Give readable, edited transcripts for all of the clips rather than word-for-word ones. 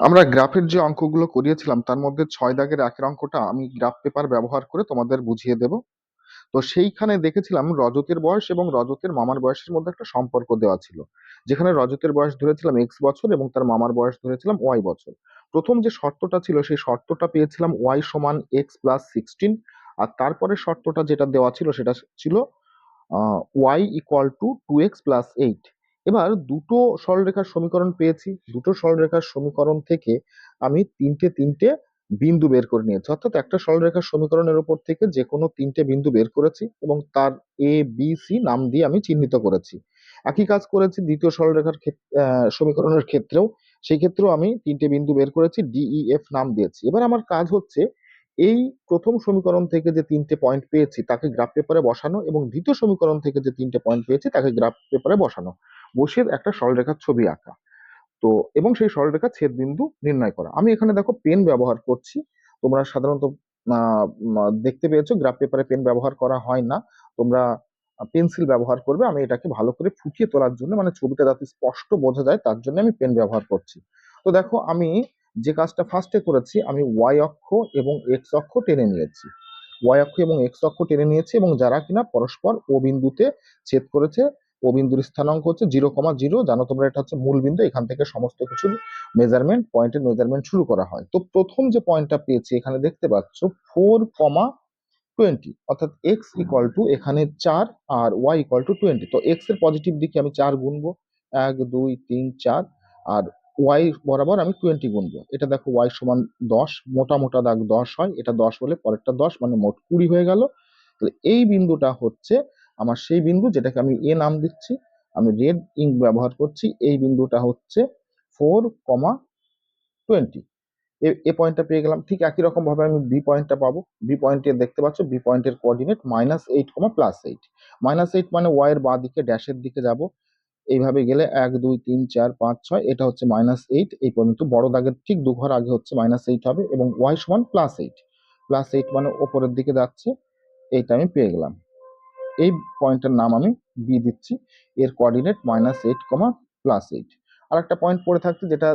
আমরা গ্রাফের যে অঙ্কগুলো করিয়েছিলাম তার মধ্যে ৬ দাগের একের অঙ্কটা আমি গ্রাফ পেপার ব্যবহার করে তোমাদের বুঝিয়ে দেব। তো সেইখানে দেখেছিলাম রজতের বয়স এবং রজতের মামার বয়সের মধ্যে একটা সম্পর্ক দেওয়া ছিল। যেখানে রজতের বয়স ধরেছিলাম X বছর এবং তার মামার বয়স ধরেছিলাম Y বছর। প্রথম যে শর্তটা ছিল সেই শর্তটা পেয়েছিলাম Y সমান X প্লাস 16, আর তারপরের শর্তটা যেটা দেওয়া ছিল সেটা ছিল y equal to 2x plus 8। এবার দুটো সরলরেখার সমীকরণ পেয়েছি, দুটো সরলরেখার সমীকরণ থেকে আমি তিনটে তিনটে বিন্দু বের করে নিয়েছি, অর্থাৎ একটা সরলরেখার সমীকরণের উপর থেকে যে কোনো তিনটে বিন্দু বের করেছি এবং তার এ বি সি নাম দিয়ে আমি চিহ্নিত করেছি। একই কাজ করেছি দ্বিতীয় সরলরেখার সমীকরণের ক্ষেত্রেও। সেই ক্ষেত্রেও আমি তিনটে বিন্দু বের করেছি, ডি ই এফ নাম দিয়েছি। এবার আমার কাজ হচ্ছে এই প্রথম সমীকরণ থেকে যে তিনটে পয়েন্ট পেয়েছি তাকে গ্রাফ পেপারে বসানো এবং দ্বিতীয় সমীকরণ থেকে যে তিনটে পয়েন্ট পেয়েছি তাকে গ্রাফ পেপারে বসানো, বসিয়ে একটা সরলরেখার ছবি আঁকা। তো এবং সেই সরলরেখার ছেদ বিন্দু নির্ণয় করা। আমি এখানে দেখো পেন ব্যবহার করছি। তোমরা সাধারণত দেখতে পেয়েছো গ্রাফ পেপারে পেন ব্যবহার করা হয় না, তোমরা পেন্সিল ব্যবহার করবে। আমি এটাকে ভালো করে ফুটিয়ে তোলার জন্য, মানে ছবিটা যাতে স্পষ্ট বোঝা যায় তার জন্য আমি পেন ব্যবহার করছি। তো দেখো আমি যে কাজটা ফার্স্টে করেছি, আমি ওয়াই অক্ষ এবং এক্স অক্ষ টেনে নিয়েছি। ওয়াই অক্ষ এবং এক্স অক্ষ টেনে নিয়েছি এবং যারা কিনা পরস্পর ও বিন্দুতে ছেদ করেছে, ও বিন্দুর স্থানাঙ্ক হচ্ছে 0,0। জানো তোমরা এটা হচ্ছে মূল বিন্দু, এখান থেকে সমস্ত কিছুর মেজারমেন্ট, পয়েন্টের মেজারমেন্ট শুরু করা হয়। তো প্রথম যে পয়েন্টটা পেয়েছি এখানে দেখতে পাচ্ছ 4,20, অর্থাৎ এক্স ইকুয়াল টু এখানে 4 আর ওয়াই ইকুয়াল টু 20। তো এক্স এর পজিটিভ দিকে আমি 4 গুনবো, 1 2 3 4, আর ওয়াই বরাবর আমি 20 গুনবো। এটা দেখো ওয়াই সমান 10, মোটা মোটা দাগ 10 হয়, এটা 10 হলে পরেরটা 10, মানে মোট 20 হয়ে গেল। তাহলে এই বিন্দুটা হচ্ছে আমার সেই বিন্দু যেটাকে আমি এ নাম দিচ্ছি, আমি রেড ইঙ্ক ব্যবহার করছি। এই বিন্দুটা হচ্ছে 4,20। এ পয়েন্টটা পেয়ে গেলাম। ঠিক একই রকম ভাবে আমি বি পয়েন্টটা পাবো। বি পয়েন্টে দেখতে পাচ্ছ বি পয়েন্টের কোঅর্ডিনেট -8, +8। -8 মানে ওয়াই এর বাঁ দিকে ড্যাশের দিকে যাব। এইভাবে গেলে 1 2 3 4 5 6, এটা হচ্ছে -8। এই পর্যন্ত বড় দাগের ঠিক দুঘর আগে হচ্ছে -8 হবে এবং ওয়াই সমান +8। +8 মানে ওপরের দিকে যাচ্ছে। এইটা আমি পেয়ে গেলাম। এই পয়েন্টের নাম আমি বি দিচ্ছি। এর কোঅর্ডিনেট -8, +8। আর একটা পয়েন্ট পড়ে থাকছে যেটা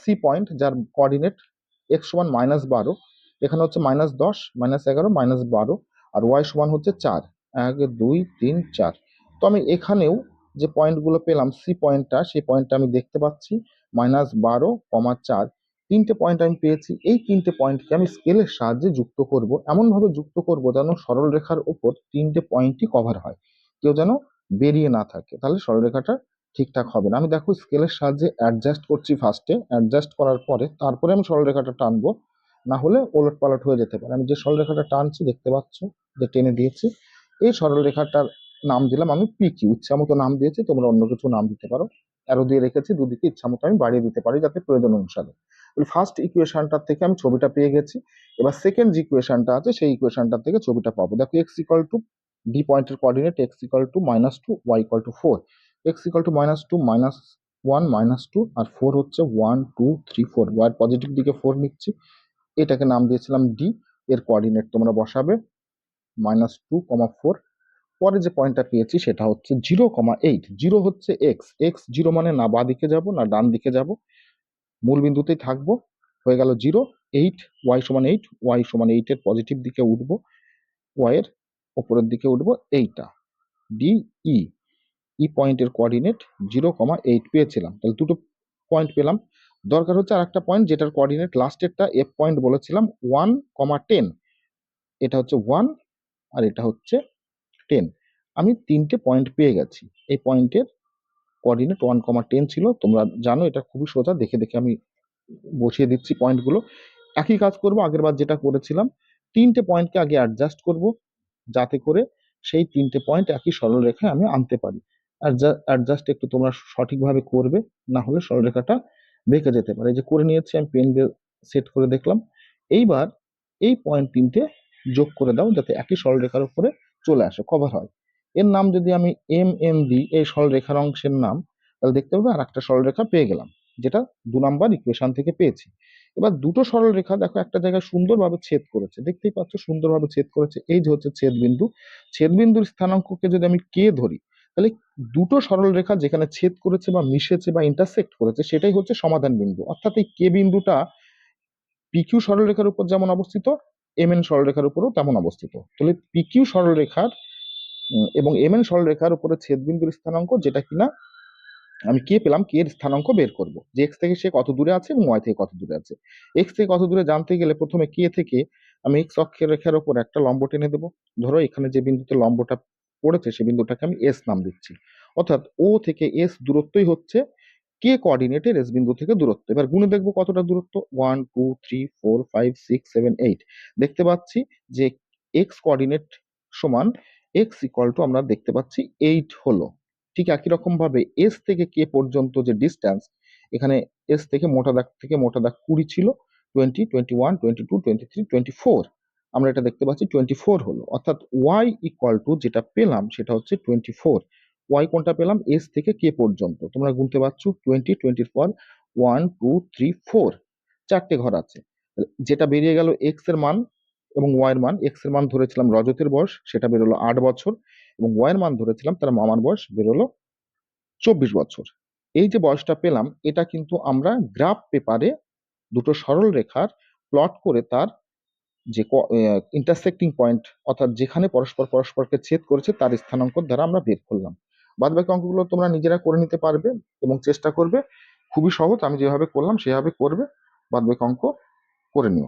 সি পয়েন্ট, যার কোঅর্ডিনেট এক্স সমান -12। এখানে হচ্ছে -10, -11, -12, আর ওয়াই সমান হচ্ছে 4, 1 2 3 4। তো আমি এখানেও যে পয়েন্টগুলো পেলাম সি পয়েন্টটা, সেই পয়েন্টটা আমি দেখতে পাচ্ছি -12, 4। তিনটে পয়েন্ট আমি পেয়েছি। এই তিনটে পয়েন্টকে আমি স্কেলের সাহায্যে যুক্ত করব, এমন ভাবে যুক্ত করব যেন সরল রেখার ওপর তিনটে পয়েন্টই কভার হয়, কেউ যেন বেরিয়ে না থাকে, তাহলে সরলরেখাটা ঠিকঠাক হবে না। আমি দেখো স্কেলের সাহায্যে অ্যাডজাস্ট করছি, ফার্স্টে অ্যাডজাস্ট করার পরে তারপরে আমি সরলরেখাটা টানবো, না হলে ওলট পালট হয়ে যেতে পারে। আমি যে সরলরেখাটা টানছি দেখতে পাচ্ছ, যে টেনে দিয়েছি, এই সরলরেখাটার নাম দিলাম আমি পি কিউ। ইচ্ছা মতো নাম দিয়েছি, তোমরা অন্য কিছু নাম দিতে পারো। অ্যারো দিয়ে রেখেছি, দুদিকে ইচ্ছা মতো আমি বাড়িয়ে দিতে পারি যাতে প্রয়োজন অনুসারে। ফার্স্ট ইকুয়েশনটার থেকে আমি ছবিটা পেয়ে গেছি। এবার সেকেন্ড যে ইকুয়েশনটা আছে সেই ইকুয়েশনটার থেকে ছবিটা পাবো। দেখো এক্স ইকুয়াল টু ডি পয়েন্টের coordinate x equal to -2, y equal to 4। X equal to -2, -1, -2, আর 4 হচ্ছে 1 2 3 4। ওয়াই পজিটিভ দিকে 4 নিচ্ছি, এটাকে নাম দিয়েছিলাম ডি। এর কোঅর্ডিনেট তোমরা বসাবে -2, 4। পরে যে পয়েন্টটা পেয়েছি সেটা হচ্ছে 0,8। 0 হচ্ছে এক্স, এক্স 0 মানে না বাঁ দিকে যাব না ডান দিকে যাব, মূল বিন্দুতেই থাকবো। হয়ে গেল 0। 8, ওয়াই সমান 8, ওয়াই সমান 8 এর পজিটিভ দিকে উঠবো, ওয়াই এর ওপরের দিকে উঠবো। এইটা ডি ই, ই পয়েন্টের কোঅর্ডিনেট 0,8 পেয়েছিলাম। তাহলে দুটো পয়েন্ট পেলাম। দরকার হচ্ছে আর একটা পয়েন্ট যেটার কোঅর্ডিনেট লাস্টেরটা এফ পয়েন্ট বলেছিলাম 1,10। এটা হচ্ছে 1 আর এটা হচ্ছে 10। আমি তিনটে পয়েন্ট পেয়ে গেছি। এই পয়েন্টের কোঅর্ডিনেট 1,10 ছিল। তোমরা জানো এটা খুবই সোজা, দেখে দেখে আমি বসিয়ে দিচ্ছি পয়েন্টগুলো। একই কাজ করব আগের বার যেটা করেছিলাম, তিনটে পয়েন্টকে আগে অ্যাডজাস্ট করব যাতে করে সেই তিনটে পয়েন্ট একই সরলরেখায় আমি আনতে পারি। অ্যাডজাস্ট একটু তোমরা সঠিকভাবে করবে, না হলে সরলরেখাটা বেঁকে যেতে পারে। এই যে করে নিয়েছি, আমি পেন দিয়ে সেট করে দেখলাম। এইবার এই পয়েন্ট তিনটে যোগ করে দাও যাতে একই সরলরেখার উপরে চলে আসে, কভার হয়। এর নাম যদি আমি এম এন দিই, এই সরলরেখার অংশের নাম, তাহলে দেখতে পাবে আর একটা সরলরেখা পেয়ে গেলাম, যেটা 2 নম্বর ইকুয়েশন থেকে পেয়েছি। এবার দুটো সরলরেখা দেখো একটা জায়গায় সুন্দরভাবে ছেদ করেছে, দেখতেই পাচ্ছ সুন্দরভাবে ছেদ করেছে। এই যে হচ্ছে ছেদ বিন্দু। ছেদ বিন্দুর স্থানাঙ্ককে যদি আমি কে ধরি, তাহলে দুটো সরলরেখা যেখানে ছেদ করেছে বা মিশেছে বা ইন্টারসেক্ট করেছে সেটাই হচ্ছে সমাধান বিন্দু। অর্থাৎ এই কে বিন্দুটা পিকিউ সরলরেখার উপর যেমন অবস্থিত, এমএন সরলরেখার উপরও তেমন অবস্থিত। তাহলে পিকিউ সরলরেখার এবং এমএন সরলরেখার উপরে ছেদ বিন্দুর স্থানাঙ্ক, যেটা কিনা আমি কে পেলাম, কে এর স্থানাঙ্ক বের করব, যে এক্স থেকে সে কত দূরে আছে এবং ওয়াই থেকে কত দূরে আছে। এক্স থেকে কত দূরে জানতে গেলে প্রথমে কে থেকে আমি এক্স অক্ষের রেখার উপর একটা লম্ব টেনে দেবো। ধরো এখানে যে বিন্দুতে লম্বটা পড়েছে সেই বিন্দুটাকে আমি এস নাম দিচ্ছি। অর্থাৎ ও থেকে এস দূরত্বই হচ্ছে কে কোঅর্ডিনেটের এস বিন্দু থেকে দূরত্ব। এবার গুণে দেখবো কতটা দূরত্ব, 1 2 3 4 5 6 7 8। দেখতে পাচ্ছি যে এক্স কোঅর্ডিনেট সমান এক্স ইকুয়াল টু আমরা দেখতে পাচ্ছি 8 হলো। ঠিক একই রকম ভাবে এস থেকে কে পর্যন্ত যে ডিস্টেন্স, এখানে এস থেকে মোটা দাগ 20 ছিল, 20 21 22 23 24 আমরা এটা দেখতে পাচ্ছি 24 হলো। অর্থাৎ ওয়াই ইকুয়াল টু যেটা পেলাম সেটা হচ্ছে 24। ওয়াই কোনটা পেলাম, এস থেকে কে পর্যন্ত, তোমরা গুনতে পারছো 20 20 1 2 3 4, চারটে ঘর আছে। যেটা বেরিয়ে গেল এক্স এর মান এবং ওয়াই এর মান। এক্স এর মান ধরেছিলাম রজতের বয়স, সেটা বেরোলো 8 বছর, এবং ওয়াই এর মান ধরেছিলাম তার মামার বয়স, বেরোলো 24 বছর। এই যে বয়সটা পেলাম এটা কিন্তু আমরা গ্রাফ পেপারে দুটো সরল রেখার প্লট করে তার যে ইন্টারসেক্টিং পয়েন্ট, অর্থাৎ যেখানে পরস্পর পরস্পরকে ছেদ করেছে তার স্থানাঙ্ক দ্বারা আমরা বের করলাম। বাদ বাকি অঙ্কগুলো তোমরা নিজেরা করে নিতে পারবে এবং চেষ্টা করবে, খুবই সহজ, আমি যেভাবে করলাম সেভাবে করবে, বাদ বাকি অঙ্ক করে নিও।